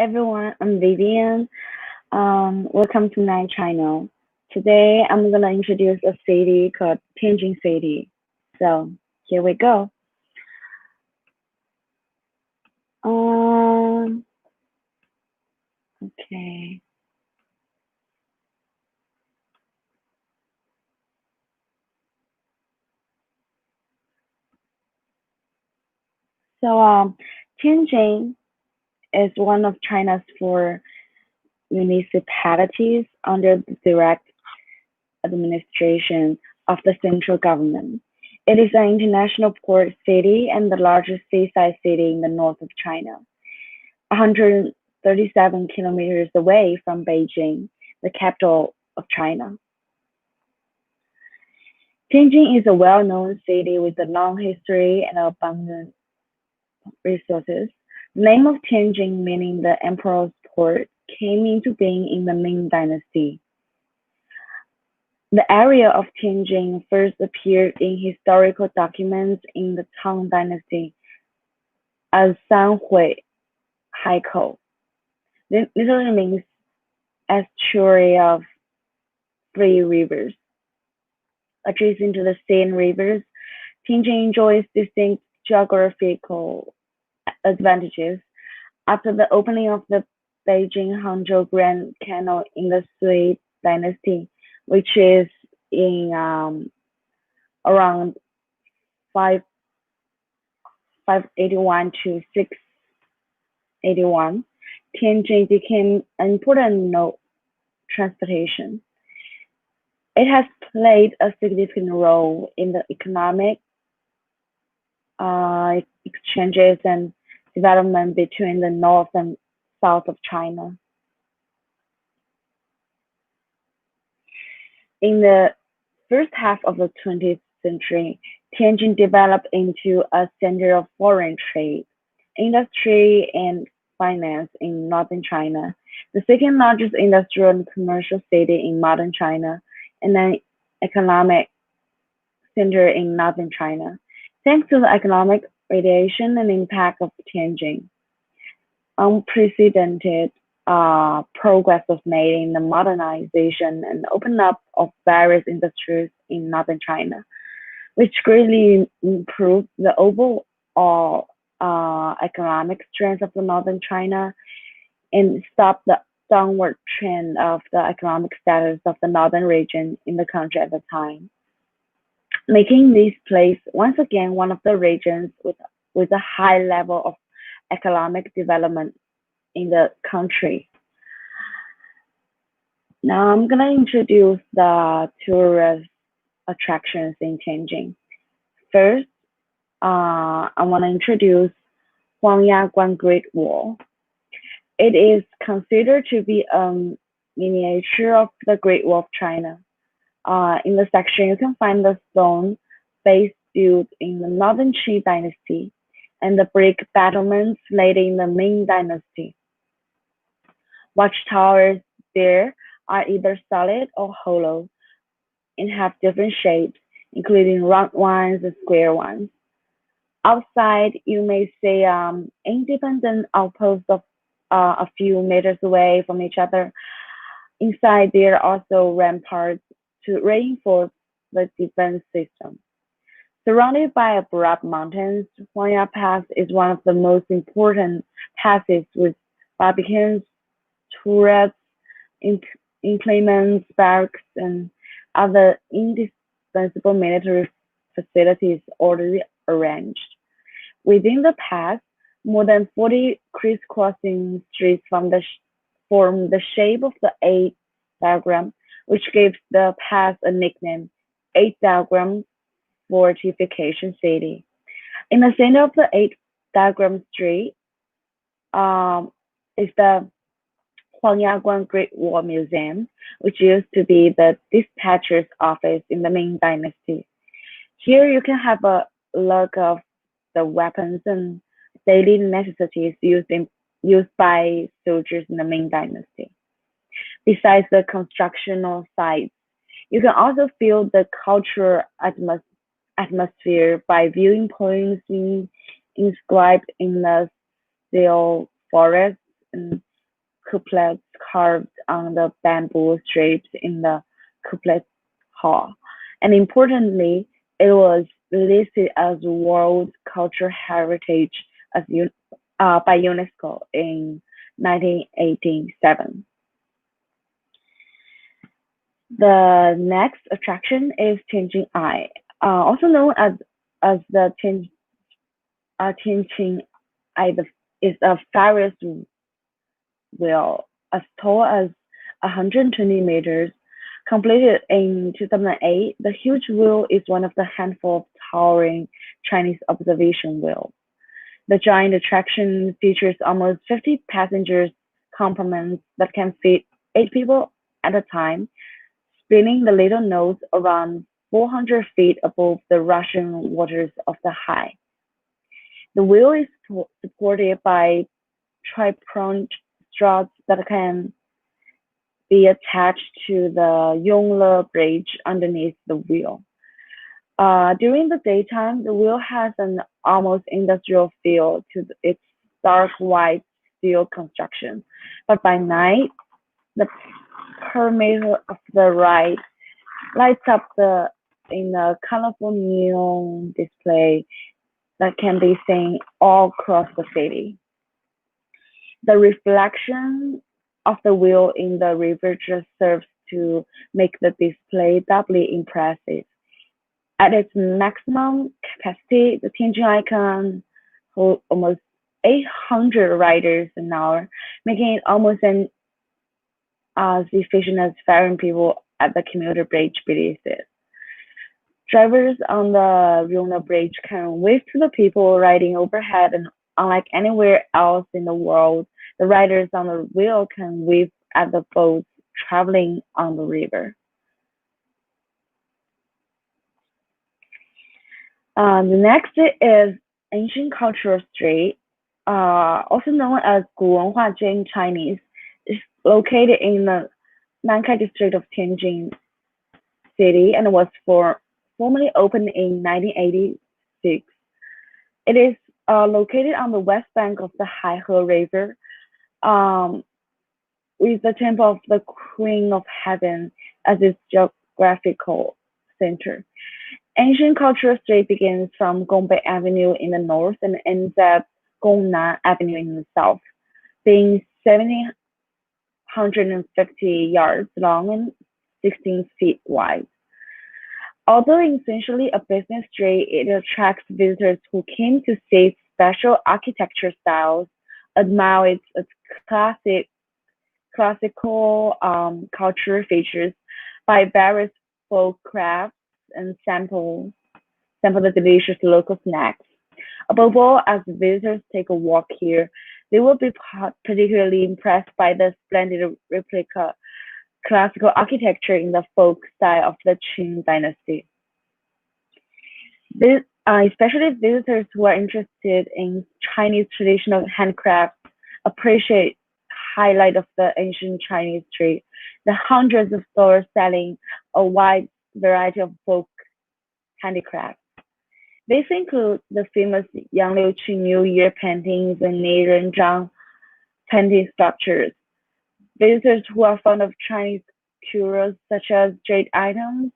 everyone, I'm Vivian. Welcome to my channel. Today I'm gonna introduce a city called Tianjin City. So here we go. Um, okay. So Tianjin is one of China's four municipalities under the direct administration of the central government. It is an international port city and the largest seaside city in the north of China, 137 kilometers away from Beijing, the capital of China. Tianjin is a well-known city with a long history and abundant resources. The name of Tianjin, meaning the emperor's port, came into being in the Ming Dynasty. The area of Tianjin first appeared in historical documents in the Tang Dynasty as Sanhui Haikou. This literally means estuary of three rivers. Adjacent to the sea and rivers, Tianjin enjoys distinct geographical advantages. After the opening of the Beijing-Hangzhou Grand Canal in the Sui Dynasty, which is in around 581 to 681, Tianjin became an important node transportation. It has played a significant role in the economic exchanges and development between the north and south of China. In the first half of the 20th century, Tianjin developed into a center of foreign trade, industry, and finance in northern China, the second largest industrial and commercial city in modern China, and an economic center in northern China. Thanks to the economic radiation and impact of Tianjin, unprecedented progress was made in the modernization and open up of various industries in northern China, which greatly improved the overall economic strength of the northern China and stopped the downward trend of the economic status of the northern region in the country at the time, making this place once again one of the regions with a high level of economic development in the country. Now I'm gonna introduce the tourist attractions in Tianjin. First, I want to introduce Huangyaguan Great Wall. It is considered to be a miniature of the Great Wall of China. In the section, you can find the stone base built in the Northern Qi Dynasty and the brick battlements laid in the Ming Dynasty. Watchtowers there are either solid or hollow and have different shapes, including round ones and square ones. Outside, you may see independent outposts of a few meters away from each other. Inside, there are also ramparts to reinforce the defense system. Surrounded by abrupt mountains, Huangya Pass is one of the most important passes with Barbicans, turrets, emplacements, barracks, and other indispensable military facilities already arranged. Within the pass, more than 40 crisscrossing streets form the shape of the 8 diagram, which gives the pass a nickname, 8 diagram fortification city. In the center of the 8 diagram street is the Huangyaguan Great Wall Museum, which used to be the dispatcher's office in the Ming Dynasty. Here you can have a look of the weapons and daily necessities used by soldiers in the Ming Dynasty. Besides the constructional sites, you can also feel the cultural atmosphere by viewing poems inscribed in the still forests and couplets carved on the bamboo strips in the couplet hall. And importantly, it was listed as World Cultural Heritage as by UNESCO in 1987. The next attraction is Tianjin Eye, also known as the Tianjin Eye, is a Ferris wheel as tall as 120 meters. Completed in 2008, the huge wheel is one of the handful of towering Chinese observation wheels. The giant attraction features almost 50 passengers compartments that can fit 8 people at a time, spinning the little nose around 400 feet above the rushing waters of the Hai. The wheel is supported by tri-pronged struts that can be attached to the Yongle Bridge underneath the wheel. During the daytime, the wheel has an almost industrial feel to its dark white steel construction, but by night, the perimeter of the ride lights up in a colorful neon display that can be seen all across the city. The reflection of the wheel in the river just serves to make the display doubly impressive. At its maximum capacity, the Tianjin Eye can hold almost 800 riders an hour, making it almost as efficient as ferrying people at the commuter bridge beneath it. Drivers on the Yongle Bridge can wave to the people riding overhead, and unlike anywhere else in the world, the riders on the wheel can wave at the boats traveling on the river. The next is Ancient Cultural Street, also known as 古文化街 in Chinese. It's located in the Nankai district of Tianjin City and was formally opened in 1986. It is located on the west bank of the Haihe River, with the Temple of the Queen of Heaven as its geographical center. Ancient Cultural Street begins from Gongbei Avenue in the north and ends at Gongnan Avenue in the south, being 750 yards long and 16 feet wide. Although essentially a business street, it attracts visitors who came to see its special architecture styles, admire its classical cultural features, buy various folk crafts, and sample the delicious local snacks. Above all, as visitors take a walk here, they will be particularly impressed by the splendid replica classical architecture in the folk style of the Qing dynasty. Especially visitors who are interested in Chinese traditional handcrafts appreciate highlight of the ancient Chinese street, the hundreds of stores selling a wide variety of folk handicrafts. These include the famous Yang Liu Qu New Year paintings and Ni Ren Zhang painting sculptures. Visitors who are fond of Chinese curios such as jade items,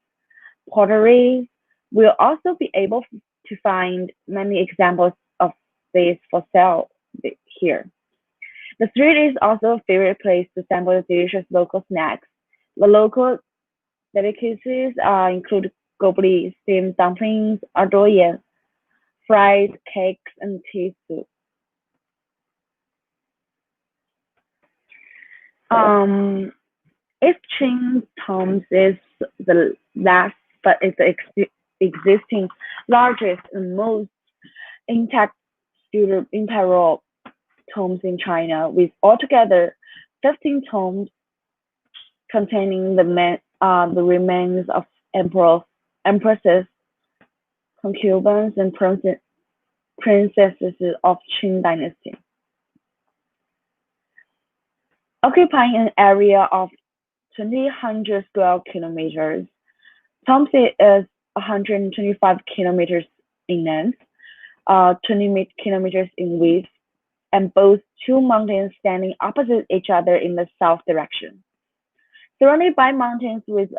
pottery, will also be able to find many examples of these for sale here. The street is also a favorite place to sample delicious local snacks. The local delicacies include gobli, steamed dumplings, ardoyan, fried cakes, and tea soup. If Qing tombs is the last, but it's the existing largest and most intact imperial tombs in China, with altogether 15 tombs containing the remains of empresses, concubines, and princesses of Qing dynasty. Occupying an area of 2,000 square kilometers, Tom's is 125 kilometers in length, 20 kilometers in width, and boasts two mountains standing opposite each other in the south direction. Surrounded by mountains with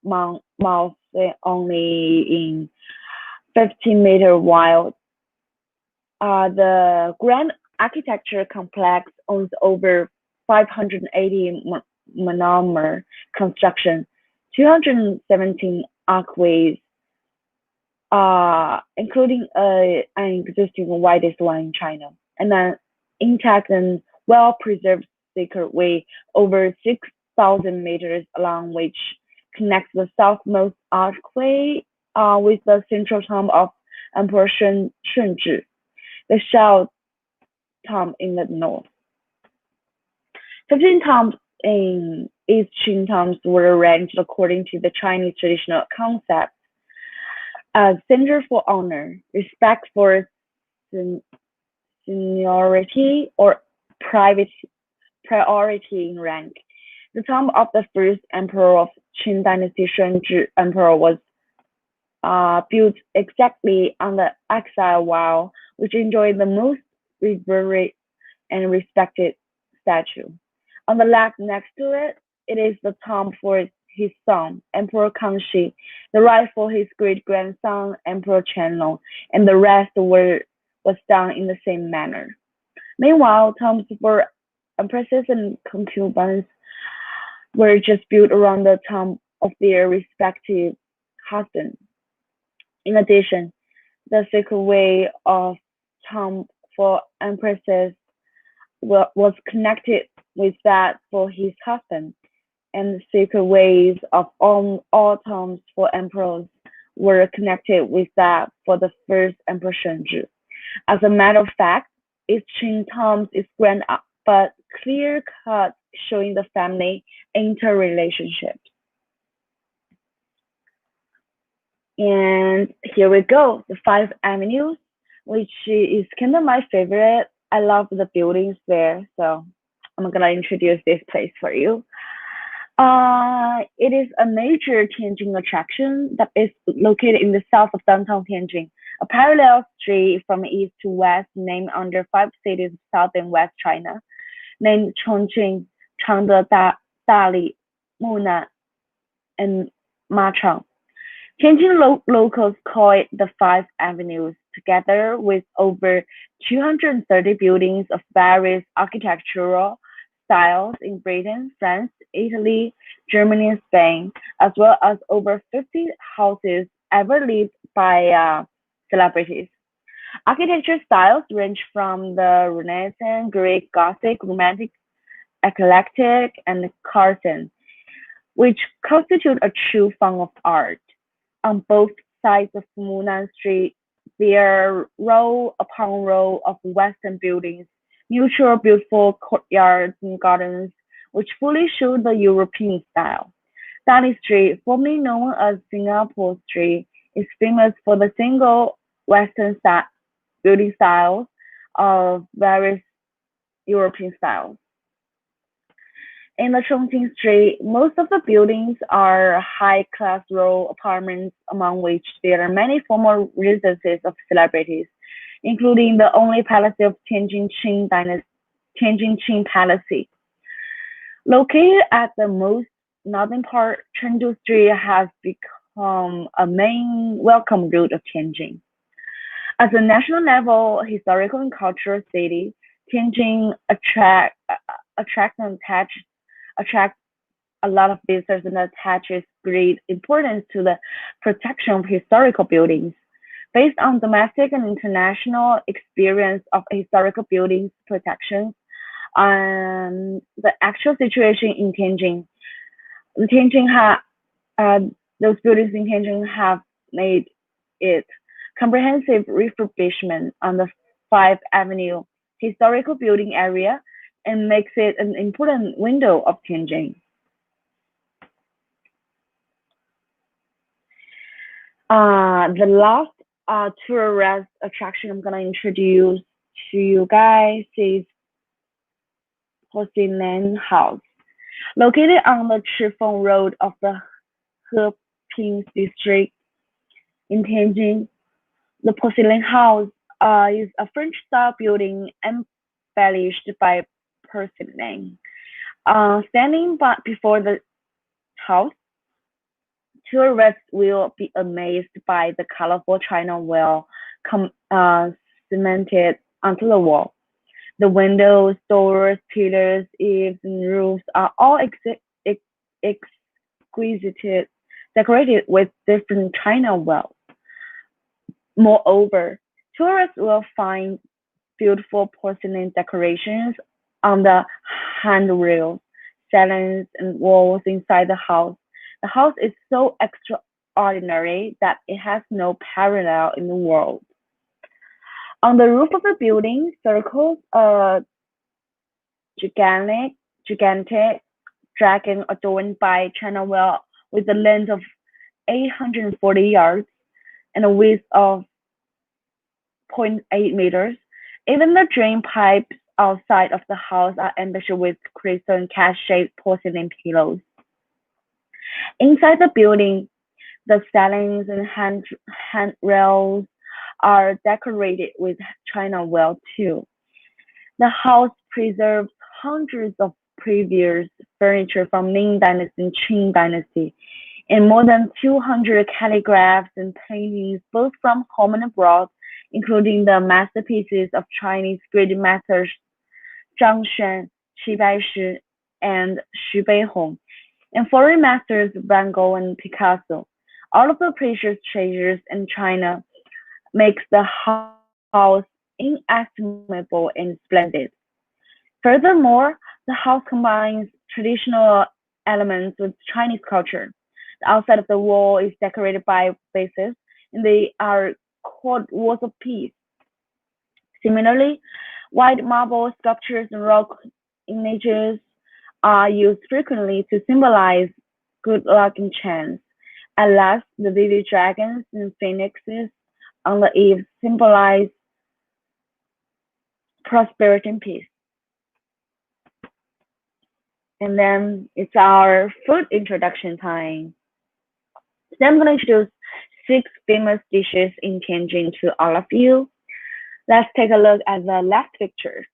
mouths only in 15-meter wide, the Grand Architecture Complex owns over 580 monomer construction, 217 archways, including an existing widest one in China, and an intact and well-preserved sacred way over 6,000 meters long, which connects the southmost archway with the central tomb of Emperor Shunzhi, the Shao tomb in the north. 15 tombs in East Qing tombs were arranged according to the Chinese traditional concept as center for honor, respect for seniority or priority in rank. The tomb of the first emperor of Qing dynasty, Shunzhi Emperor, was built exactly on the exile wall, which enjoyed the most revered and respected statue. On the left next to it, it is the tomb for his son, Emperor Kangxi, the right for his great-grandson, Emperor Qianlong, and the rest was done in the same manner. Meanwhile, tombs for empresses and concubines were just built around the tomb of their respective husbands. In addition, the sacred way of tomb for empresses was connected with that for his husband, and the sacred ways of all tombs for emperors were connected with that for the first Emperor Shunzhi. As a matter of fact, each Qing tomb is grand but clear-cut, showing the family interrelationship. And here we go, the 5 avenues, which is kind of my favorite. I love the buildings there, so I'm gonna introduce this place for you. It is a major Tianjin attraction that is located in the south of downtown Tianjin, a parallel street from east to west named under 5 cities of South and West China, named Chongqing, Changde, Dali, Munan, and Machang. Tianjin locals call it the 5 avenues, together with over 230 buildings of various architectural styles in Britain, France, Italy, Germany, and Spain, as well as over 50 houses ever lived by celebrities. Architecture styles range from the Renaissance, Greek, Gothic, Romantic, Eclectic, and Carson, which constitute a true form of art. On both sides of Munan Street, there are row upon row of Western buildings, neutral, beautiful courtyards and gardens, which fully show the European style. Dali Street, formerly known as Singapore Street, is famous for the single Western building styles of various European styles. In the Chongqing Street, most of the buildings are high-class row apartments, among which there are many former residences of celebrities, including the only palace of Tianjin Qing Palace. Located at the most northern part, Chengdu Street has become a main welcome route of Tianjin. As a national level historical and cultural city, Tianjin attracts a lot of visitors and attaches great importance to the protection of historical buildings. Based on domestic and international experience of historical buildings protection and the actual situation in Tianjin, those buildings in Tianjin have made it comprehensive refurbishment on the 5 Avenue historical building area and makes it an important window of Tianjin. The last tourist attraction I'm gonna introduce to you guys is Porcelain House. Located on the Chifeng Road of the Heping district in Tianjin, the Porcelain House is a French-style building embellished by porcelain. Standing before the house, tourists will be amazed by the colorful china wall cemented onto the wall. The windows, doors, pillars, eaves, and roofs are all exquisite, decorated with different china wells. Moreover, tourists will find beautiful porcelain decorations on the handrails, ceilings, and walls inside the house. The house is so extraordinary that it has no parallel in the world. On the roof of the building circles a gigantic, gigantic dragon adorned by china well with a length of 840 yards and a width of zero point 0.8 meters. Even the drain pipes outside of the house are embellished with crystal and cat-shaped porcelain pillows. Inside the building, the ceilings and handrails are decorated with china well too. The house preserves hundreds of previous furniture from Ming Dynasty and Qing Dynasty, and more than 200 calligraphs and paintings both from home and abroad, including the masterpieces of Chinese great masters Zhang Xuan, Qi Baishi, and Xu Beihong, and foreign masters Van Gogh and Picasso. All of the precious treasures in China makes the house inestimable and splendid. Furthermore, the house combines traditional elements with Chinese culture. The outside of the wall is decorated by vases, and they are called walls of peace. Similarly, white marble sculptures and rock images are used frequently to symbolize good luck and chance. At last, the vivid dragons and phoenixes on the eaves symbolize prosperity and peace. And then it's our food introduction time. So I'm going to introduce 6 famous dishes in Tianjin to all of you. Let's take a look at the left picture.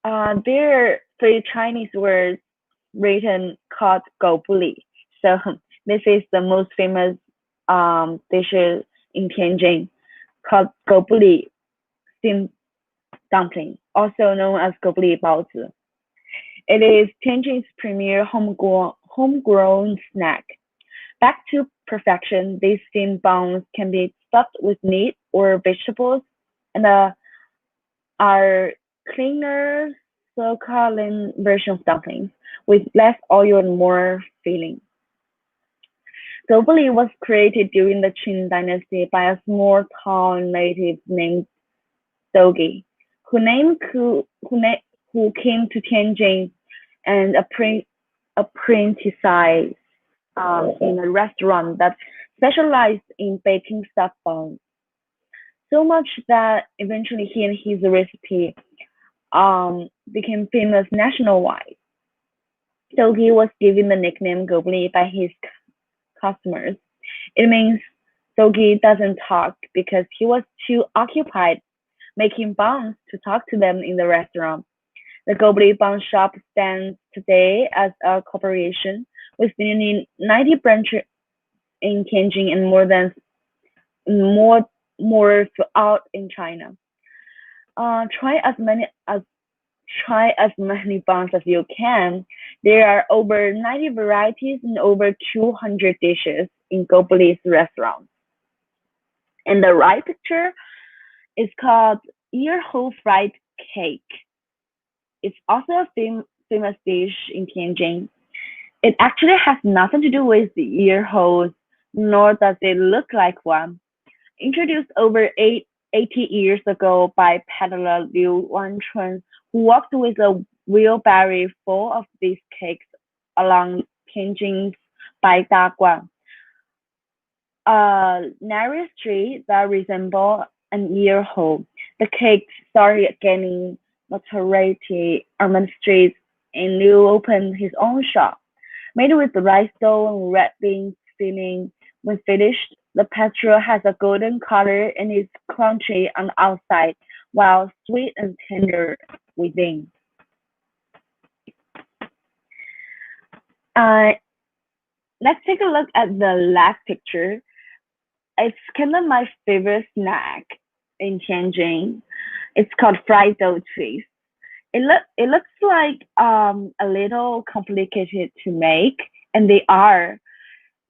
There are 3 Chinese words written called "goubuli." So this is the most famous dishes in Tianjin called "goubuli" steamed dumpling, also known as "goubuli baozi." It is Tianjin's premier homegrown snack. Back to perfection, these steamed buns can be stuffed with meat or vegetables and are cleaner, so-called version of dumplings with less oil and more filling. Doboli was created during the Qing dynasty by a small town native named Dogi, who came to Tianjin and apprenticed in a restaurant that specialized in baking stuffed buns. So much that eventually he and his recipe became famous nationwide. Dogi was given the nickname Gobli by his customers. It means Dogi doesn't talk because he was too occupied making buns to talk to them in the restaurant. The Gobli Bun Shop stands today as a corporation with nearly 90 branches in Tianjin and more throughout in China. Uh, try as many as try as many buns as you can. There are over 90 varieties and over 200 dishes in Gobli's restaurant. And the right picture is called ear hole fried cake. It's also a famous dish in Tianjin. It actually has nothing to do with the ear holes, nor does it look like one. Introduced over 80 years ago by peddler Liu Wanchun, who walked with a wheelbarrow full of these cakes along Tianjin's Baidaguan, a narrow street that resembled an ear hole. The cakes started gaining notoriety on the streets, and Liu opened his own shop, made with rice dough and red beans filling. When finished, the pastry has a golden color and is crunchy on the outside, while sweet and tender within. Uh, let's take a look at the last picture. It's kind of my favorite snack in Tianjin. It's called fried dough trees. It looks like a little complicated to make, and they are.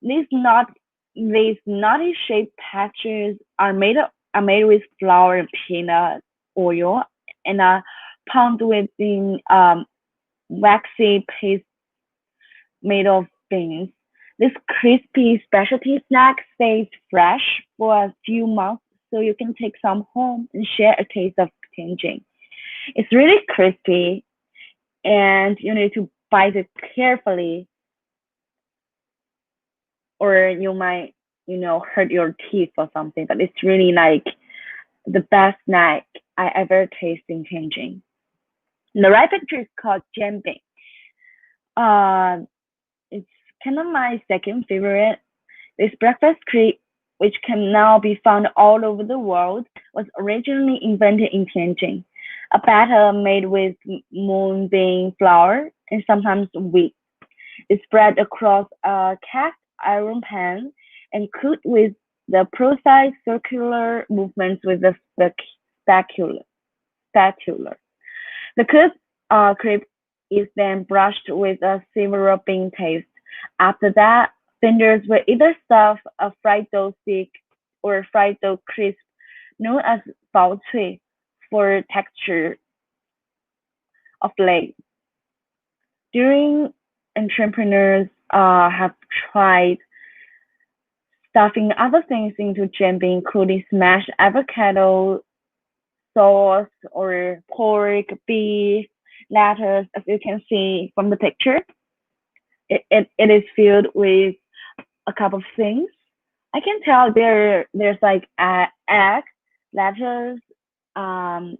These not these nutty shaped patches are made with flour and peanut oil and are pumped within waxy paste made of beans. This crispy specialty snack stays fresh for a few months, so you can take some home and share a taste of Tianjin. It's really crispy, and you need to bite it carefully, or you might, hurt your teeth or something. But it's really like the best snack I ever tasted in Tianjin. The right picture is called Jianbing. Uh, it's kind of my second favorite. This breakfast treat, which can now be found all over the world, was originally invented in Tianjin. A batter made with moonbeam flour and sometimes wheat is spread across a cast iron pan and cooked with the precise circular movements with the spatula. The cooked crepe is then brushed with a savory bean paste. After that, vendors will either stuff a fried dough stick or fried dough crisp known as bao cui for texture of late. During entrepreneurs have tried stuffing other things into jianbing, including smashed avocado sauce or pork, beef, lettuce. As you can see from the picture, it is filled with a couple of things. I can tell there's like egg, lettuce, um,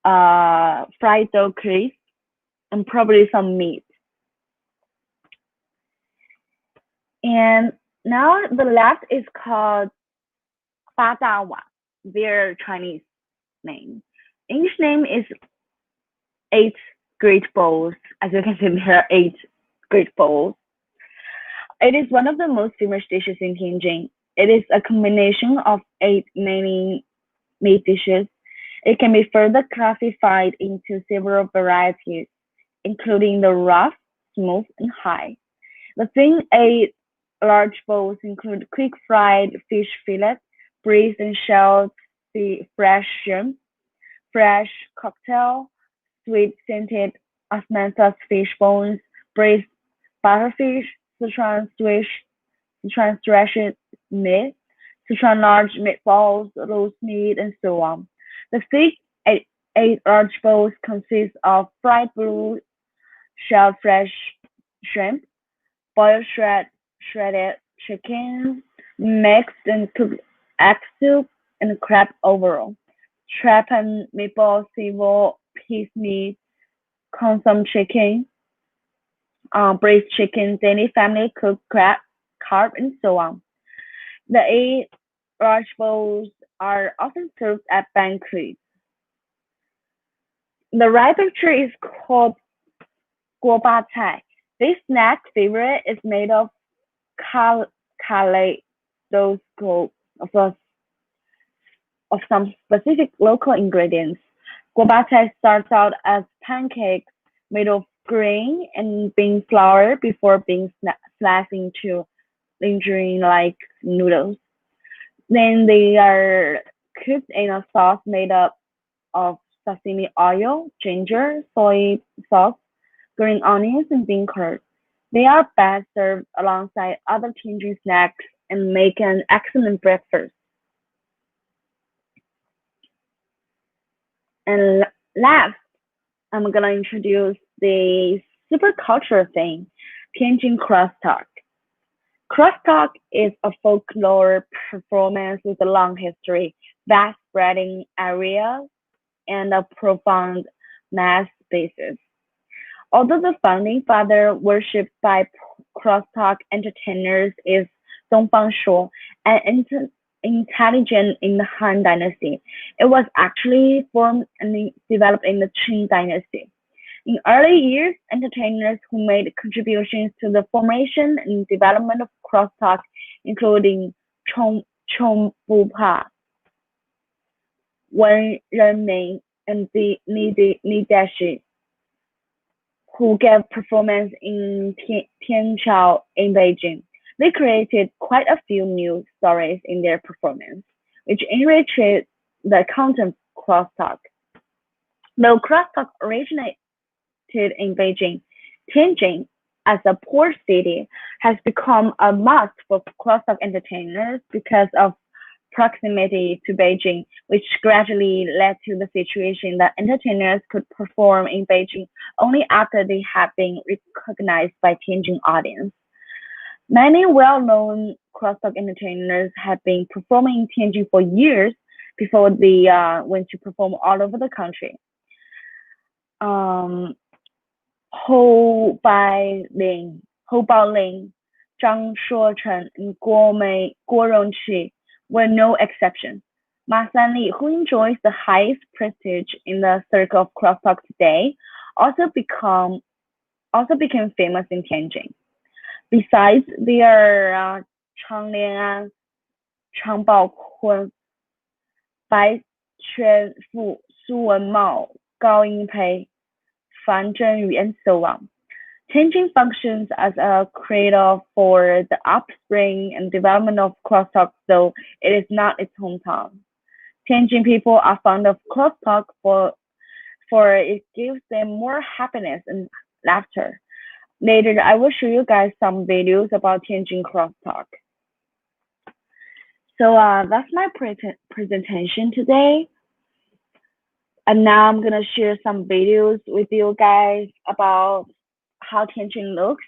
fried dough crisp, and probably some meat. And now the last is called Ba Wa, their Chinese name. English name is eight great bowls. As you can see, there are eight great bowls. It is one of the most famous dishes in Tianjin. It is a combination of eight main meat dishes. It can be further classified into several varieties, including the rough, smooth, and high. The thin eight large bowls include quick fried fish fillet, braised and shelled fresh shrimp, fresh cocktail, sweet scented osmanthus fish bones, braised butterfish, Sichuan stretched meat, Sichuan large meatballs, roast meat, and so on. The thick eight large bowls consist of fried blue shelled fresh shrimp, boiled shredded chicken, mixed and cooked egg soup, and crab overall. Trepan maple savour peas meat, consumed chicken, braised chicken, daily family cooked crab, carp, and so on. The eight large bowls are often served at banquets. The right picture is called guo ba cai. This snack favorite is made of kaleidoscope of, of some specific local ingredients. Guobata starts out as pancakes made of grain and bean flour before being sliced into lingering-like noodles. Then they are cooked in a sauce made up of sesame oil, ginger, soy sauce, green onions, and bean curd. They are best served alongside other Tianjin snacks and make an excellent breakfast. And last, I'm gonna introduce the super cultural thing, Tianjin crosstalk. Crosstalk is a folklore performance with a long history, vast spreading area, and a profound mass basis. Although the founding father worshipped by crosstalk entertainers is Dongfang Shuo, an intelligent in the Han Dynasty. It was actually formed and developed in the Qing Dynasty. In early years, entertainers who made contributions to the formation and development of crosstalk, including Chongbupa, Wen Renmin, and the Nidashi, who gave performance in Tianchao in Beijing. They created quite a few new stories in their performance, which enriched the content of crosstalk. Though crosstalk originated in Beijing, Tianjin, as a port city, has become a must for crosstalk entertainers because of proximity to Beijing, which gradually led to the situation that entertainers could perform in Beijing only after they had been recognized by Tianjin audience. Many well-known crosstalk entertainers had been performing in Tianjin for years before they went to perform all over the country. Hou Baoling, Zhang Shuochen, and Guo Rongqi were no exception. Ma Sanli, who enjoys the highest prestige in the circle of crosstalk today, also became famous in Tianjin. Besides, there are Chang Lian'an, Chang Baokun, Bai Quanfu, Su Wenmao, Gao Yingpei, Fan Zhenyu, and so on. Tianjin functions as a cradle for the upspring and development of crosstalk, though it is not its hometown. Tianjin people are fond of crosstalk for it gives them more happiness and laughter. Later, I will show you guys some videos about Tianjin crosstalk. So that's my presentation today. And now I'm gonna share some videos with you guys about how Tianjin looks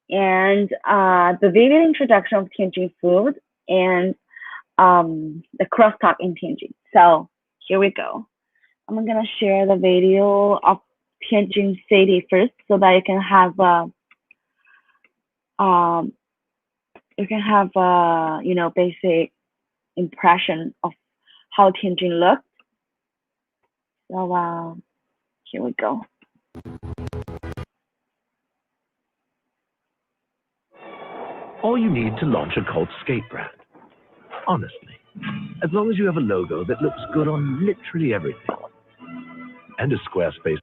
and the vivid introduction of Tianjin food and the crosstalk in Tianjin. So here we go. I'm gonna share the video of Tianjin city first so that you can have basic impression of how Tianjin looks. So here we go. All you need to launch a cult skate brand. Honestly, as long as you have a logo that looks good on literally everything. And a Squarespace.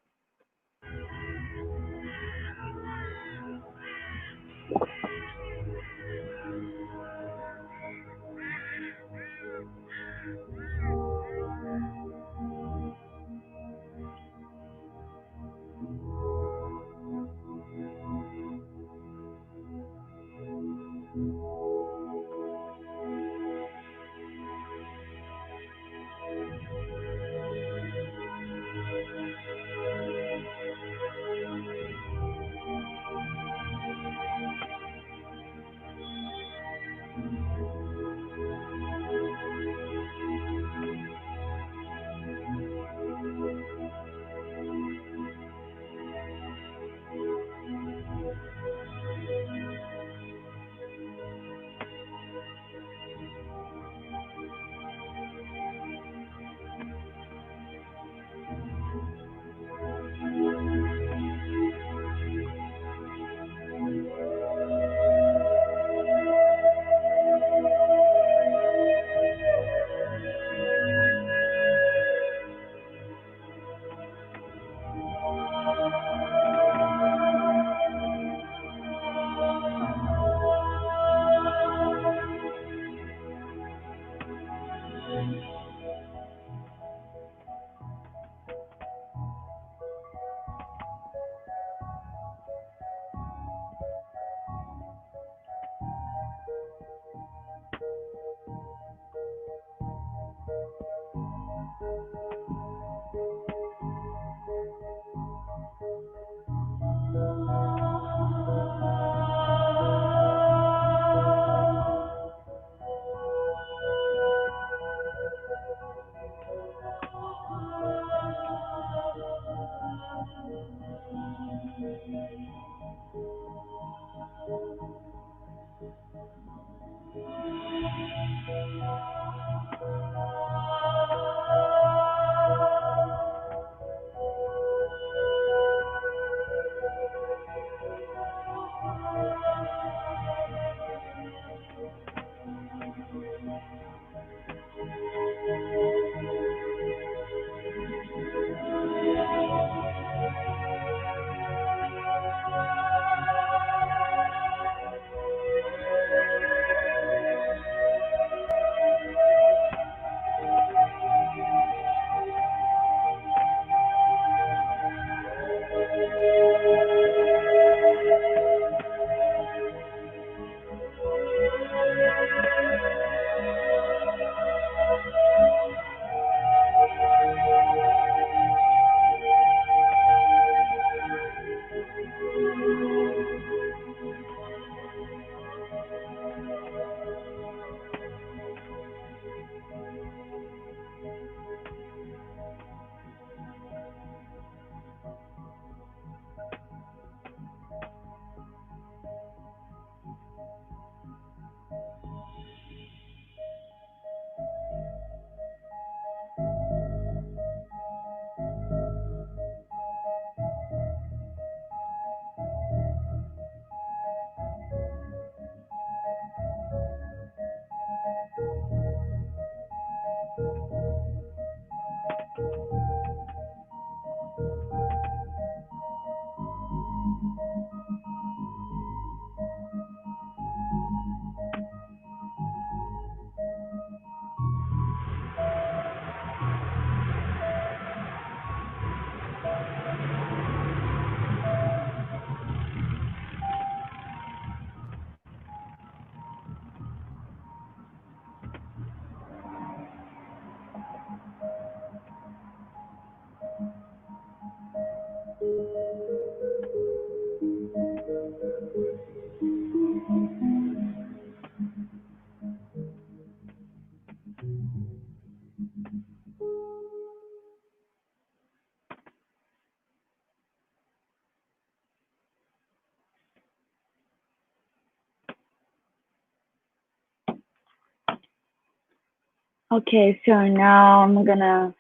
Okay, so now I'm gonna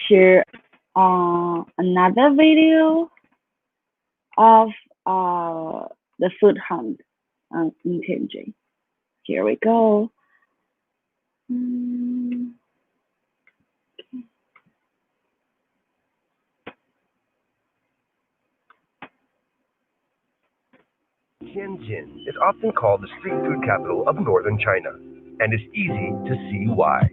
share another video of the food hunt in Tianjin. Here we go. Mm. Tianjin is often called the street food capital of northern China, and it's easy to see why.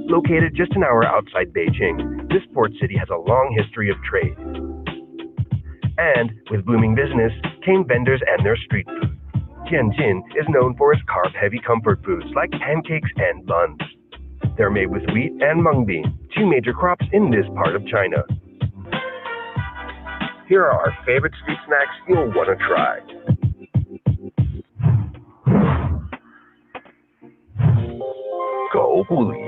Located just an hour outside Beijing, this port city has a long history of trade. And with booming business came vendors and their street food. Tianjin is known for its carb-heavy comfort foods like pancakes and buns. They're made with wheat and mung bean, two major crops in this part of China. Here are our favorite street snacks you'll want to try. Gouli.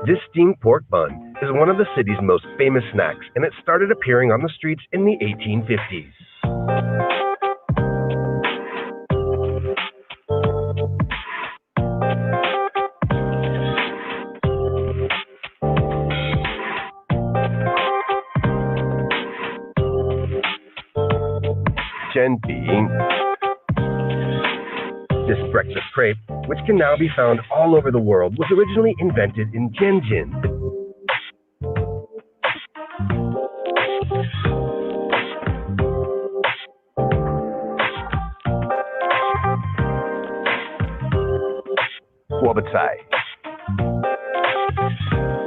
This steamed pork bun is one of the city's most famous snacks, and it started appearing on the streets in the 1850s. This breakfast crepe, which can now be found all over the world, was originally invented in Tianjin. Guobacai.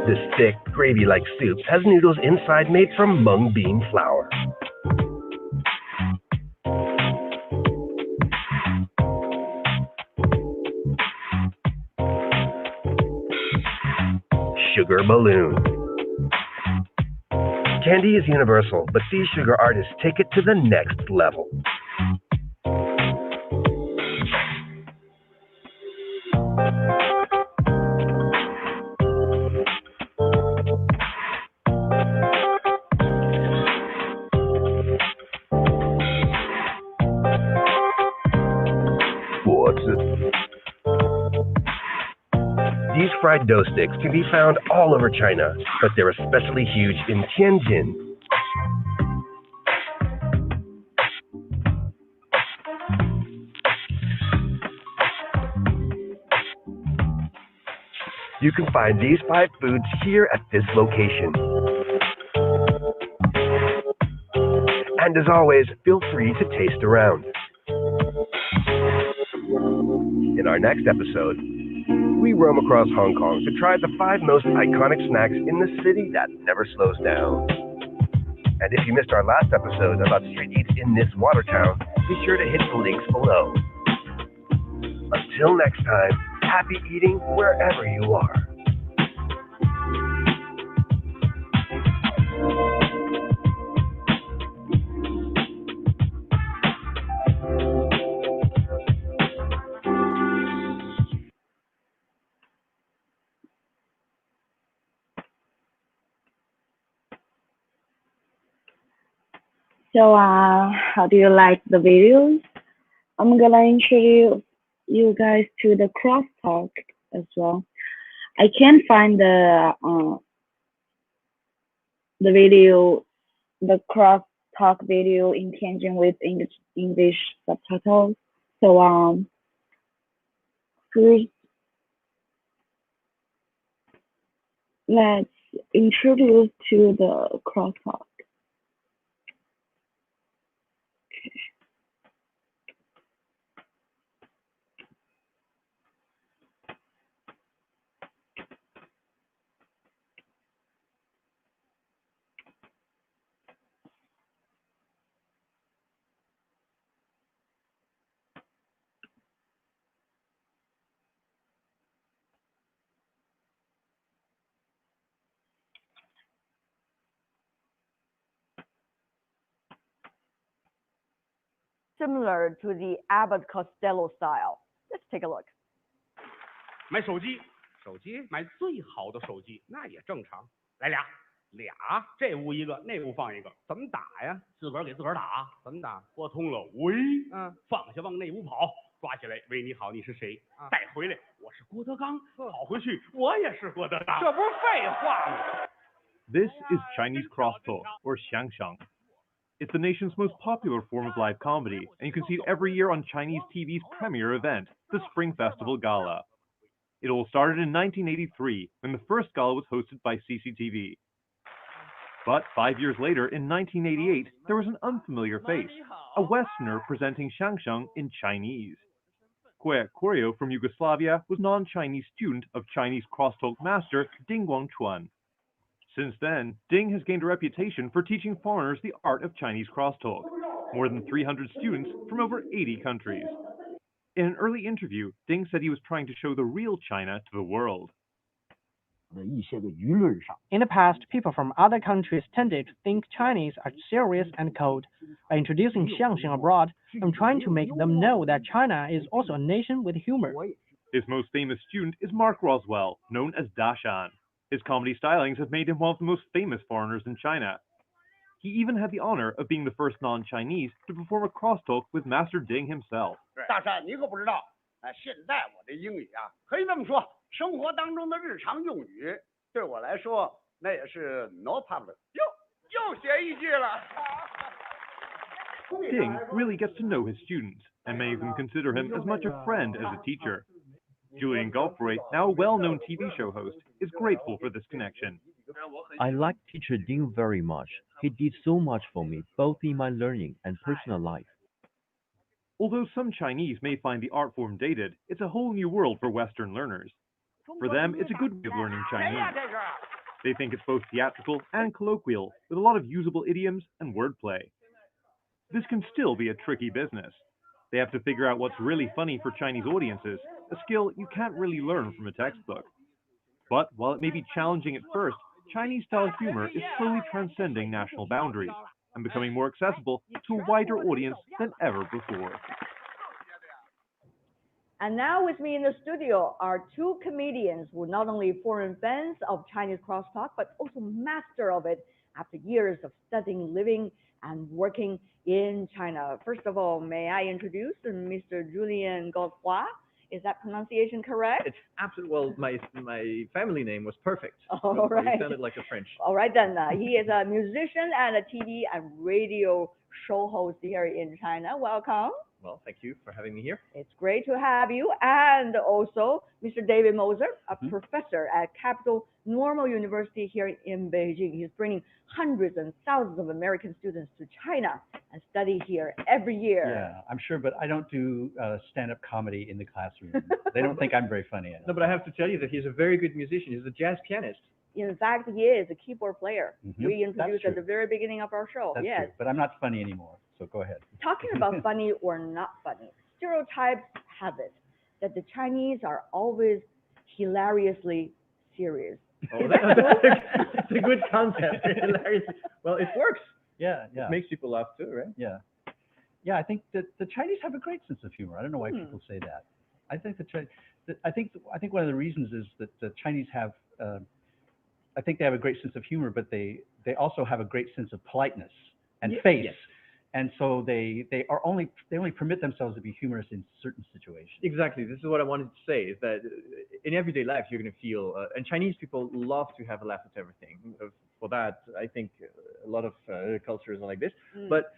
This thick, gravy-like soup has noodles inside made from mung bean flour. Sugar balloon. Candy is universal, but these sugar artists take it to the next level. These fried dough sticks can be found all over China, but they're especially huge in Tianjin. You can find these 5 foods here at this location. And as always, feel free to taste around. In our next episode, we roam across Hong Kong to try the 5 most iconic snacks in the city that never slows down. And if you missed our last episode about street eats in this water town, be sure to hit the links below. Until next time, happy eating wherever you are. So, how do you like the videos? I'm gonna introduce you guys to the crosstalk as well. I can't find the video, the crosstalk video in Tianjin with English subtitles. So, first let's introduce to the crosstalk. Similar to the Abbott Costello style. Let's take a look. 买手机，手机买最好的手机，那也正常。来俩，这屋一个，那屋放一个，怎么打呀？自个儿给自个儿打，怎么打？拨通了，喂，放下往那屋跑，抓起来，喂，你好，你是谁？带回来，我是郭德纲，跑回去，我也是郭德纲，这不是废话吗？ This is Chinese crosstalk, or xiangxiang. It's the nation's most popular form of live comedy, and you can see it every year on Chinese TV's premier event, the Spring Festival Gala. It all started in 1983, when the first gala was hosted by CCTV. But 5 years later, in 1988, there was an unfamiliar face, a Westerner presenting xiangxiang in Chinese. Kue Koryo from Yugoslavia was non-Chinese student of Chinese crosstalk master Ding Guangchuan. Since then, Ding has gained a reputation for teaching foreigners the art of Chinese crosstalk, more than 300 students from over 80 countries. In an early interview, Ding said he was trying to show the real China to the world. In the past, people from other countries tended to think Chinese are serious and cold. By introducing xiangxiang abroad, I'm trying to make them know that China is also a nation with humor. His most famous student is Mark Roswell, known as Dashan. His comedy stylings have made him one of the most famous foreigners in China. He even had the honor of being the first non-Chinese to perform a crosstalk with Master Ding himself. 大山，你可不知道，现在我的英语啊，可以这么说，生活当中的日常用语，对我来说那也是 no problem。又学一句了。Ding really gets to know his students, and many of them consider him as much a friend as a teacher. Julian Galbraith, now a well-known TV show host, is grateful for this connection. I like teacher Ding very much. He did so much for me, both in my learning and personal life. Although some Chinese may find the art form dated, it's a whole new world for Western learners. For them, it's a good way of learning Chinese. They think it's both theatrical and colloquial, with a lot of usable idioms and wordplay. This can still be a tricky business. They have to figure out what's really funny for Chinese audiences, a skill you can't really learn from a textbook. But while it may be challenging at first, Chinese-style humor is slowly transcending national boundaries and becoming more accessible to a wider audience than ever before. And now with me in the studio are two comedians who are not only foreign fans of Chinese crosstalk, but also master of it after years of studying, living, and working in China. First of all, may I introduce Mr. Julian Godefroy Is that pronunciation correct? It's absolutely, well, my family name was perfect. All So right. it sounded like a French. All right then. He is a musician and a TV and radio show host here in China. Welcome. Well, thank you for having me here. It's great to have you. And also Mr. David Moser, a professor at Capital Normal University here in Beijing. He's bringing hundreds and thousands of American students to China and study here every year. Yeah, I'm sure, but I don't do stand-up comedy in the classroom. They don't think I'm very funny. No, but I have to tell you that he's a very good musician. He's a jazz pianist. In fact, he is a keyboard player. We introduced true. at the very beginning of our show. That's Yes. true, but I'm not funny anymore, so go ahead. Talking about funny or not funny, stereotypes have it that the Chinese are always hilariously serious. Oh, that's a good concept. Hilarious. Well, it works. Yeah, yeah. It makes people laugh too, right? Yeah. Yeah, I think that the Chinese have a great sense of humor. I don't know why people say that. I think I think one of the reasons is that the Chinese have I think they have a great sense of humor, but they also have a great sense of politeness and face. Yes. And so they only permit themselves to be humorous in certain situations. Exactly. This is what I wanted to say, is that in everyday life you're going to feel, and Chinese people love to have a laugh at everything. For that, I think a lot of cultures are like this. But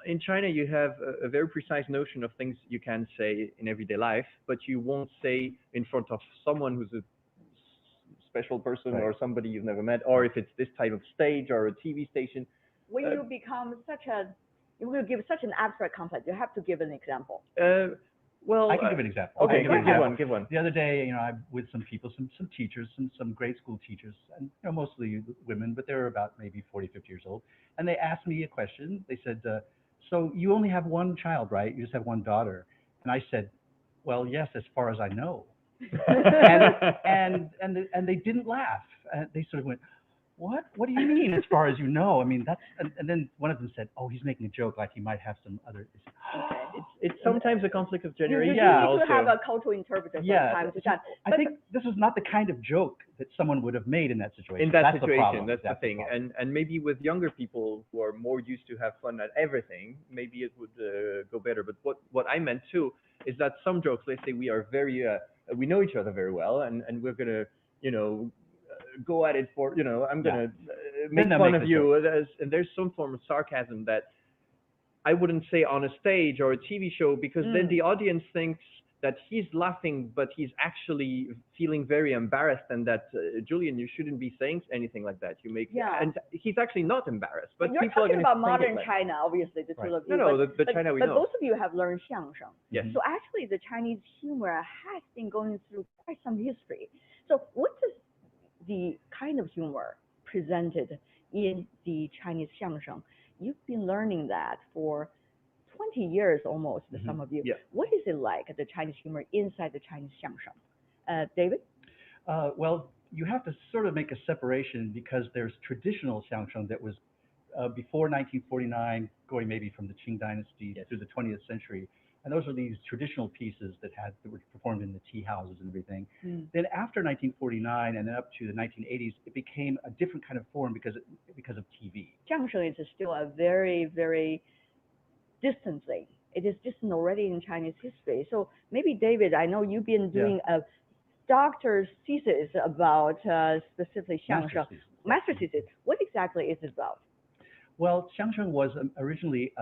in China, you have a very precise notion of things you can say in everyday life, but you won't say in front of someone who's a special person or somebody you've never met, or if it's this type of stage or a TV station. When you become you will give such an abstract concept. You have to give an example. Well, I can give an example. Okay, give one. The other day, I'm with some people, some teachers, some grade school teachers, and mostly women, but they were about maybe 40, 50 years old. And they asked me a question. They said, so you only have one child, right? You just have one daughter. And I said, well, yes, as far as I know. and they didn't laugh. They sort of went, what do you mean as far as you know? I mean, that's, and then one of them said, oh, he's making a joke, like he might have some other. It's sometimes a conflict of generation. You need to have a cultural interpreter from time to time. I think this is not the kind of joke that someone would have made in that situation. In that that's situation, that's the thing. And maybe with younger people who are more used to have fun at everything, maybe it would go better. But what I meant too is that some jokes, let's say we are very, we know each other very well, and we're gonna, go at it for, I'm gonna make fun of you, and there's some form of sarcasm that I wouldn't say on a stage or a TV show, because then the audience thinks that he's laughing, but he's actually feeling very embarrassed, and that Julian, you shouldn't be saying anything like that. And he's actually not embarrassed. But you're people talking are about modern China, obviously, the two of you. No, the China we know. But both of you have learned xiangsheng. Yes. So actually, the Chinese humor has been going through quite some history. So what is the kind of humor presented in the Chinese xiangsheng? You've been learning that for 20 years almost, some of you. Yeah. What is it like, the Chinese humor inside the Chinese xiangsheng? David? Well, you have to sort of make a separation, because there's traditional xiangsheng that was before 1949, going maybe from the Qing dynasty through the 20th century. And those are these traditional pieces that were performed in the tea houses and everything. Then after 1949 and then up to the 1980s, it became a different kind of form because of TV. Xiangsheng is still a very, very distant thing. It is distant already in Chinese history. So maybe, David, I know you've been doing a doctor's thesis about specifically xiangsheng. Master thesis. What exactly is it about? Well, xiangsheng was originally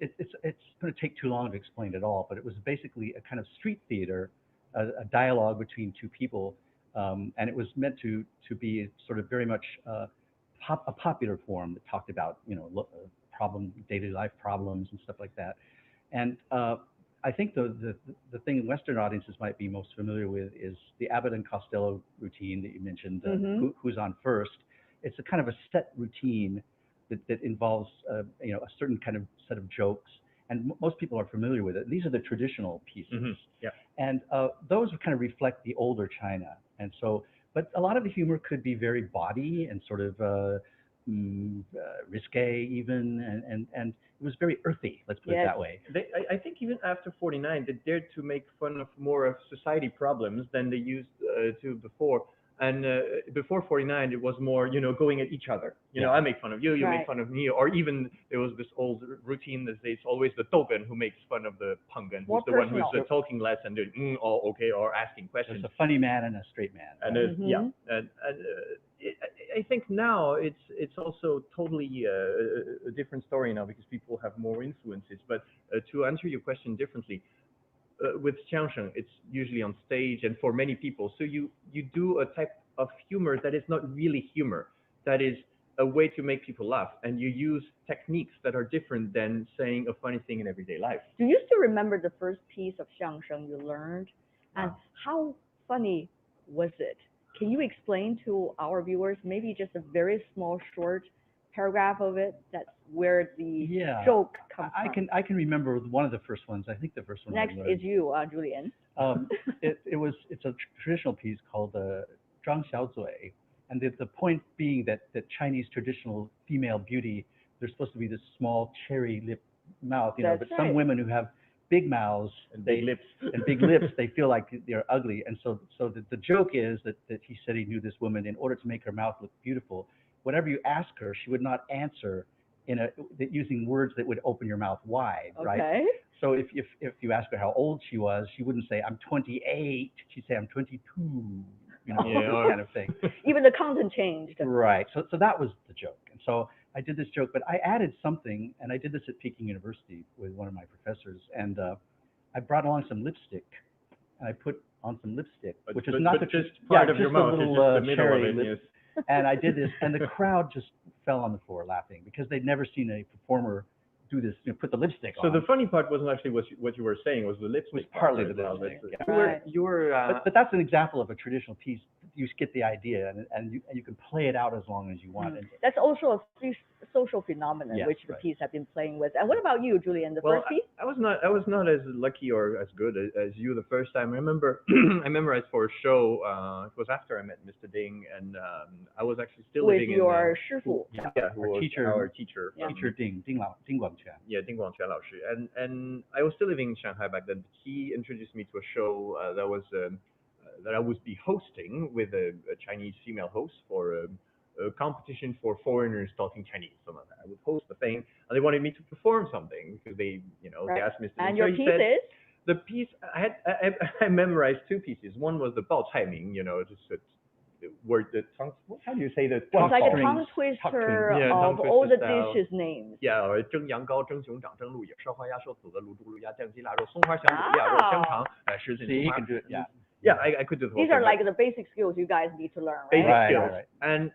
it's going to take too long to explain it all, but it was basically a kind of street theater, a dialogue between two people, and it was meant to be sort of very much a popular form that talked about daily life problems and stuff like that. And I think the thing Western audiences might be most familiar with is the Abbott and Costello routine that you mentioned, who's on first. It's a kind of a set routine that involves a certain kind of set of jokes, and most people are familiar with it. These are the traditional pieces, and those kind of reflect the older China. And so, but a lot of the humor could be very bawdy and sort of risque even, and it was very earthy. Let's put it that way. I think even after 49, they dared to make fun of more of society problems than they used to before. And before 49, it was more, going at each other. Yeah. I make fun of you, you Right. make fun of me, or even there was this old routine that it's always the Dogen who makes fun of the Penggen, More who's the one who's personal. talking less and doing, oh, okay, or asking questions. There's a funny man and a straight man. And right? yeah, and I think now it's also totally a different story now because people have more influences. But to answer your question differently, with xiangsheng, it's usually on stage and for many people. So you do a type of humor that is not really humor, that is a way to make people laugh, and you use techniques that are different than saying a funny thing in everyday life. Do you still remember the first piece of xiangsheng you learned, and how funny was it? Can you explain to our viewers maybe just a very small, short paragraph of it? That's where the joke comes from. I can remember one of the first ones. I think the first one. Next is you, Julian. It's a traditional piece called Zhang Xiaozui, and the point being that Chinese traditional female beauty, there's supposed to be this small cherry lip mouth, That's but right. some women who have big mouths and big lips they feel like they're ugly, and so the joke is that he said he knew this woman, in order to make her mouth look beautiful, whatever you ask her, she would not answer using words that would open your mouth wide, right? Okay. So if you ask her how old she was, she wouldn't say I'm 28. She'd say I'm 22. This kind of thing. Even the content changed. Right. So that was the joke, and so I did this joke, but I added something, and I did this at Peking University with one of my professors, and I brought along some lipstick, and I put on some lipstick, which is not just part of your mouth, a little it's just the middle cherry of it. lip. And I did this, and the crowd just fell on the floor laughing because they'd never seen a performer do this, put the lipstick So on. the funny part wasn't actually what you were saying, was the lipstick. Was partly part the as well. lipstick. But Right. you were But that's an example of a traditional piece. You get the idea, and you can play it out as long as you want. And That's also a social phenomenon Yes, which the right. piece have been playing with. And what about you, Julian? The well, first piece? I was not as lucky or as good as you the first time. I remember I memorized for a show. It was after I met Mr. Ding, and I was actually still With living your in 师傅. who our was teacher, our teacher. teacher Ding Guangquan. Yeah, Ding Guangquan 老师. And I was still living in Shanghai back then. He introduced me to a show that I would be hosting with a Chinese female host for a competition for foreigners talking Chinese. Something like that. I would host the thing, and they wanted me to perform something because they asked me. And so your he piece said, is? The piece I memorized two pieces. One was the Bao Cai Ming, just the word, the tongue. How do you say the tongue? It's like a strings? tongue twister Yeah, of tongue all the twister style. dishes names. Yeah, 蒸羊羔、蒸熊掌、蒸鹿眼、烧花鸭、烧子鹅、卤猪卤鸭、酱鸡腊肉、松花小肚、鸭肉、香肠、什锦 See, 松 you 花 can do it. Yeah. Yeah, I could do the whole These are thing, like the basic skills you guys need to learn, right? basic Right, skills. right. And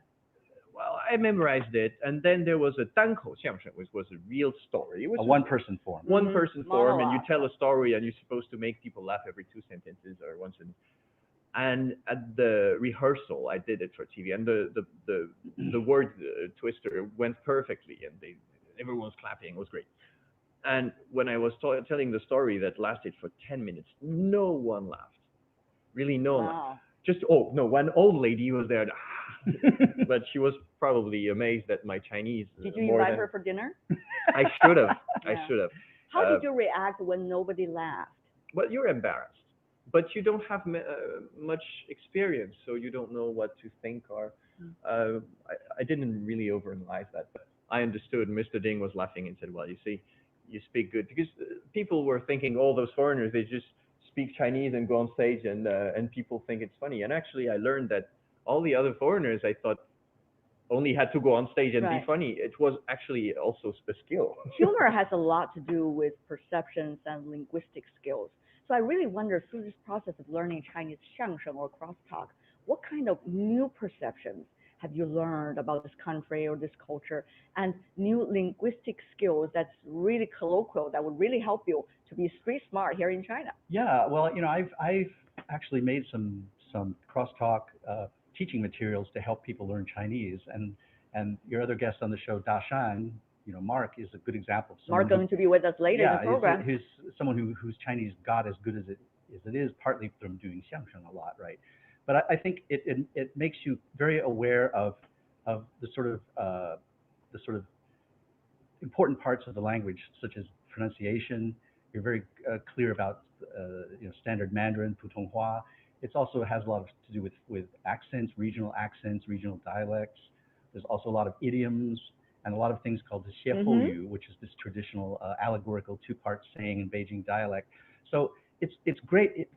well, I memorized it, and then there was a 单口相声, which was a real story. It was A one-person form. one person form, and you Monologue. tell a story, and you're supposed to make people laugh every two sentences or one sentence. And at the rehearsal, I did it for TV, and the word twister went perfectly, and everyone was clapping. It was great. And when I was telling the story that lasted for 10 minutes, no one laughed. Really, no one laughed. Wow. Just one old lady was there, but she was probably amazed at my Chinese. Did you more invite than- her for dinner? I should have. Yeah. I should have. How did you react when nobody laughed? But you're embarrassed. But you don't have much experience, so you don't know what to think. Or I didn't really overanalyze that, but I understood. Mr. Ding was laughing and said, "Well, you see, you speak good," because people were thinking all those foreigners, they just speak Chinese and go on stage, and people think it's funny. And actually, I learned that all the other foreigners, I thought, only had to go on stage and Right. be funny. It was actually also a skill. Humor has a lot to do with perceptions and linguistic skills. So I really wonder, through this process of learning Chinese xiangsheng or crosstalk, what kind of new perceptions have you learned about this country or this culture, and new linguistic skills that's really colloquial that would really help you to be street smart here in China? Yeah, well, I've actually made some crosstalk teaching materials to help people learn Chinese, and your other guest on the show, Da Shan, Mark is a good example. Mark going to be with us later in the program. He's someone whose Chinese got as good as it is, partly from doing xiangsheng a lot, right? But I think it makes you very aware of the sort of important parts of the language, such as pronunciation. You're very clear about standard Mandarin, Putonghua, It's also has a lot to do with accents, regional dialects. There's also a lot of idioms and a lot of things called the xiehoyu, which is this traditional allegorical two-part saying in Beijing dialect. So it's great.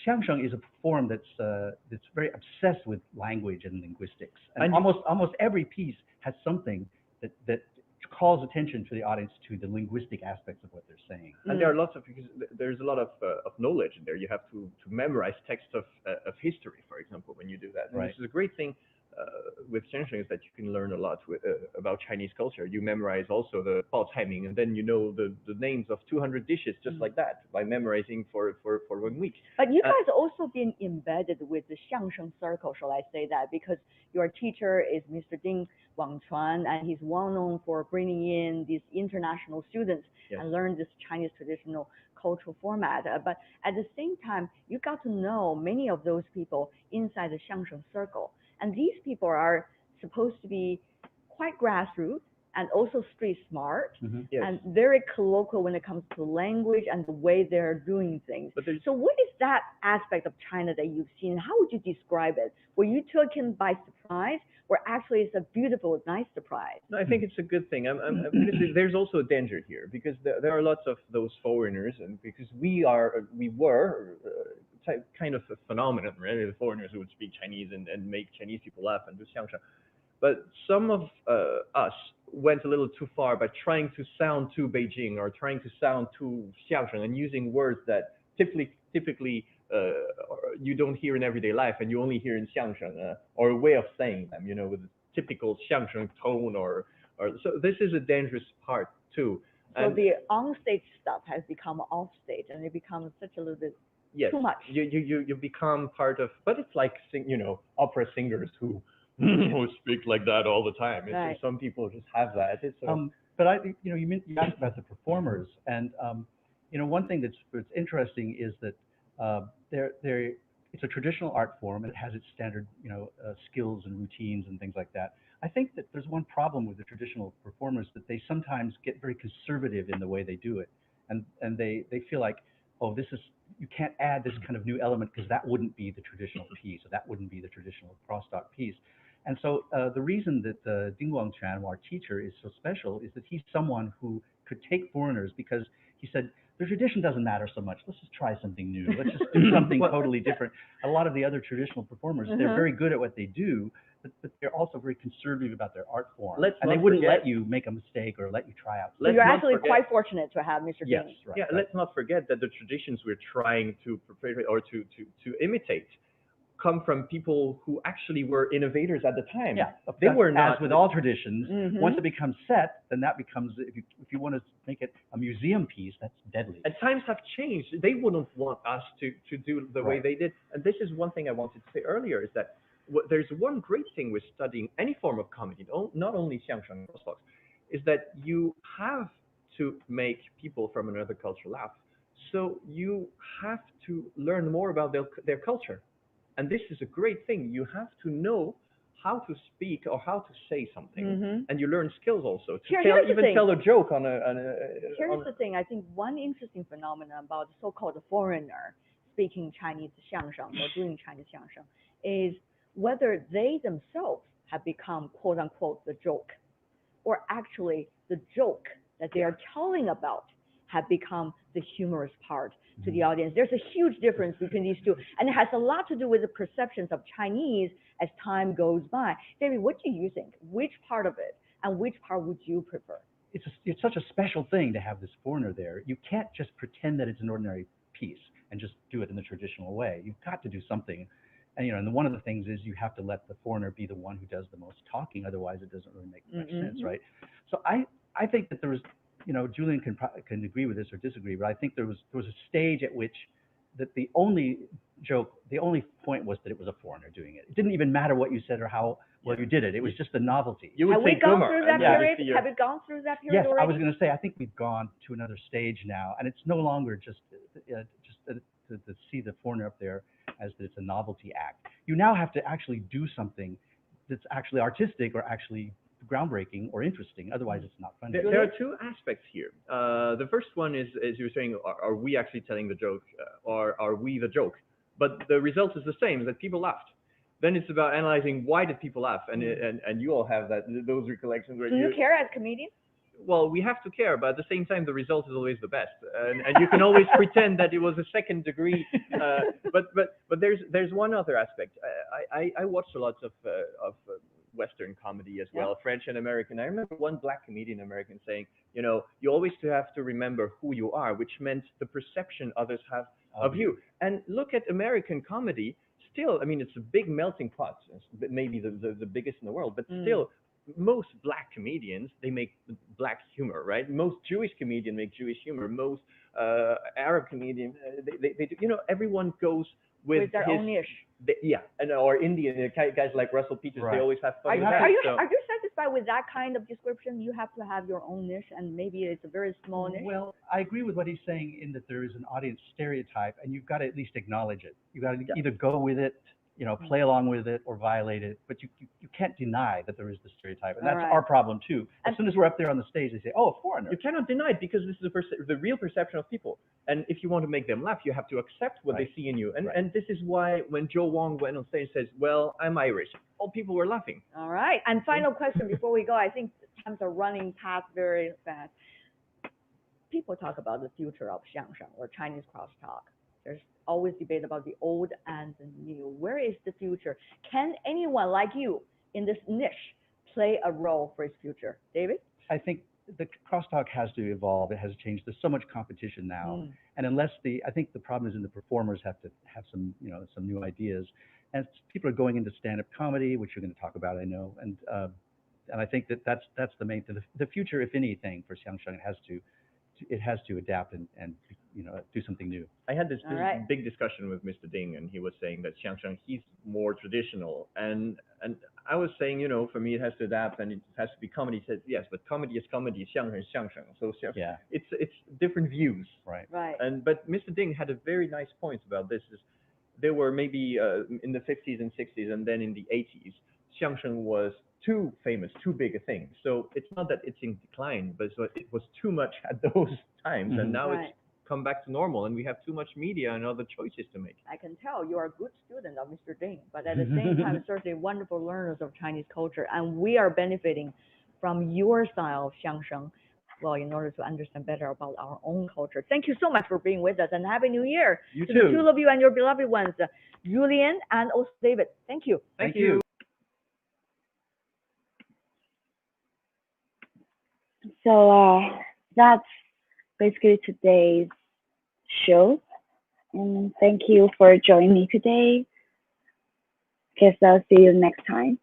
Xiangsheng is a form that's very obsessed with language and linguistics, and almost every piece has something that calls attention to the audience to the linguistic aspects of what they're saying. And there are lots of, because there's a lot of knowledge in there. You have to memorize texts of history, for example, when you do that. And Right. This is a great thing with Shenzhen, is that you can learn a lot about Chinese culture. You memorize also the Bao Cai Ming, and then you know the names of 200 dishes just like that by memorizing for 1 week. But you guys also been embedded with the Xiangsheng circle, shall I say that? Because your teacher is Mr. Ding Wangchuan, and he's well known for bringing in these international students and learn this Chinese traditional cultural format. But at the same time, you got to know many of those people inside the Xiangsheng circle. And these people are supposed to be quite grassroots and also street smart and very colloquial when it comes to language and the way they're doing things. So what is that aspect of China that you've seen? How would you describe it? Were you taken by surprise, or actually it's a beautiful, nice surprise? No, I think it's a good thing. Because there's also a danger here, because there are lots of those foreigners, and because we were kind of a phenomenon, really, the foreigners who would speak Chinese and make Chinese people laugh and do xiangsheng. But some of us went a little too far by trying to sound too Beijing or trying to sound too xiangsheng and using words that typically you don't hear in everyday life and you only hear in xiangsheng, or a way of saying them, with a typical xiangsheng tone or so this is a dangerous part too. So the on-stage stuff has become off-stage, and it becomes such a little bit too much. You become part of, but it's like opera singers who speak like that all the time. Right. Some people just have that. But you asked about the performers, and one thing that's interesting is that it's a traditional art form, and it has its standard skills and routines and things like that. I think that there's one problem with the traditional performers, that they sometimes get very conservative in the way they do it, and they feel like, oh, you can't add this kind of new element because that wouldn't be the traditional piece, or that wouldn't be the traditional crosstalk piece. And so the reason that Ding Wangchuan, our teacher, is so special is that he's someone who could take foreigners, because he said, the tradition doesn't matter so much. Let's just try something new. Let's just do something totally different. A lot of the other traditional performers, they're very good at what they do, but they're also very conservative about their art form. And they wouldn't let you make a mistake or let you try out. So you're actually quite fortunate to have Mr. Ding. Yes, right. Yeah, let's not forget that the traditions we're trying to perpetuate or to imitate come from people who actually were innovators at the time. Yeah, they were not. As with all traditions, once it becomes set, then that becomes, if you want to make it a museum piece, that's deadly. And times have changed. They wouldn't want us to do the way they did. And this is one thing I wanted to say earlier, is that there's one great thing with studying any form of comedy, not only xiangsheng or crosstalk, is that you have to make people from another culture laugh. So you have to learn more about their culture. And this is a great thing. You have to know how to speak or how to say something, and you learn skills also to tell a joke on a. Here's the thing. I think one interesting phenomenon about the so-called foreigner speaking Chinese xiangsheng or doing Chinese xiangsheng is whether they themselves have become quote unquote the joke, or actually the joke that they are telling about have become the humorous part to the audience. There's a huge difference between these two, and it has a lot to do with the perceptions of Chinese as time goes by. David, what do you think? Which part of it, and which part would you prefer? It's such a special thing to have this foreigner there. You can't just pretend that it's an ordinary piece and just do it in the traditional way. You've got to do something. And and one of the things is you have to let the foreigner be the one who does the most talking, otherwise it doesn't really make much sense, right? So I think that there was, Julian can agree with this or disagree, but I think there was a stage at which that the only point was that it was a foreigner doing it. It didn't even matter what you said or how well you did it. It was just the novelty. Have we gone through that period? Have we gone through that period Yes, already? I was going to say, I think we've gone to another stage now, and it's no longer just to see the foreigner up there as that it's a novelty act. You now have to actually do something that's actually artistic or actually groundbreaking or interesting. Otherwise, it's not funny. There are two aspects here. The first one is, as you were saying, are we actually telling the joke, or are we the joke? but the result is the same, that people laughed. Then it's about analyzing why did people laugh, and you all have those recollections where Do you care as comedian? Well, we have to care, but at the same time, the result is always the best, and you can always pretend that it was a second degree. But there's one other aspect. I watched a lot of Western comedy as well, French and American. I remember one black comedian American saying, you always have to remember who you are, which meant the perception others have of you. And look at American comedy. Still, I mean, it's a big melting pot, maybe the biggest in the world, but still, most black comedians, they make black humor, right? Most Jewish comedians make Jewish humor. Most Arab comedians, they do, everyone goes with their own niche. Or Indian guys like Russell Peters, they always have fun with that. Are you satisfied with that kind of description? You have to have your own niche, and maybe it's a very small niche. Well, I agree with what he's saying in that there is an audience stereotype, and you've got to at least acknowledge it. You've got to either go with it, play along with it, or violate it. But you can't deny that there is the stereotype, and that's our problem too. As soon as we're up there on the stage, they say, "Oh, a foreigner." You cannot deny it because this is the real perception of people. And if you want to make them laugh, you have to accept what they see in you. And this is why when Joe Wong went on stage and says, "Well, I'm Irish," all people were laughing. All right. And final question before we go. I think times are running past very fast. People talk about the future of xiangsheng or Chinese crosstalk. There's always debate about the old and the new. Where is the future? Can anyone like you in this niche play a role for its future? David? I think the crosstalk has to evolve. It has changed. There's so much competition now, and I think the problem is in the performers have to have some new ideas, and people are going into stand-up comedy, which you're going to talk about, I know, and I think that's the main thing. The future, if anything, for xiangsheng it has to adapt and do something new. I had this big discussion with Mr. Ding, and he was saying that xiangsheng, he's more traditional, and I was saying, for me it has to adapt and it has to be comedy. He said yes, but comedy is comedy, xiangsheng is xiangsheng. So it's different views. Right. But Mr. Ding had a very nice point about this. There were maybe in the 50s and 60s, and then in the 80s, xiangsheng was too famous, too big a thing. So it's not that it's in decline, but it was too much at those times, and now it's come back to normal, and we have too much media and other choices to make. I can tell you are a good student of Mr. Ding, but at the same time, certainly wonderful learners of Chinese culture, and we are benefiting from your style of xiangsheng, well, in order to understand better about our own culture. Thank you so much for being with us, and Happy New Year to the two of you and your beloved ones, Julian and also David. Thank you. Thank you. So that's basically today's show. And thank you for joining me today. Guess I'll see you next time.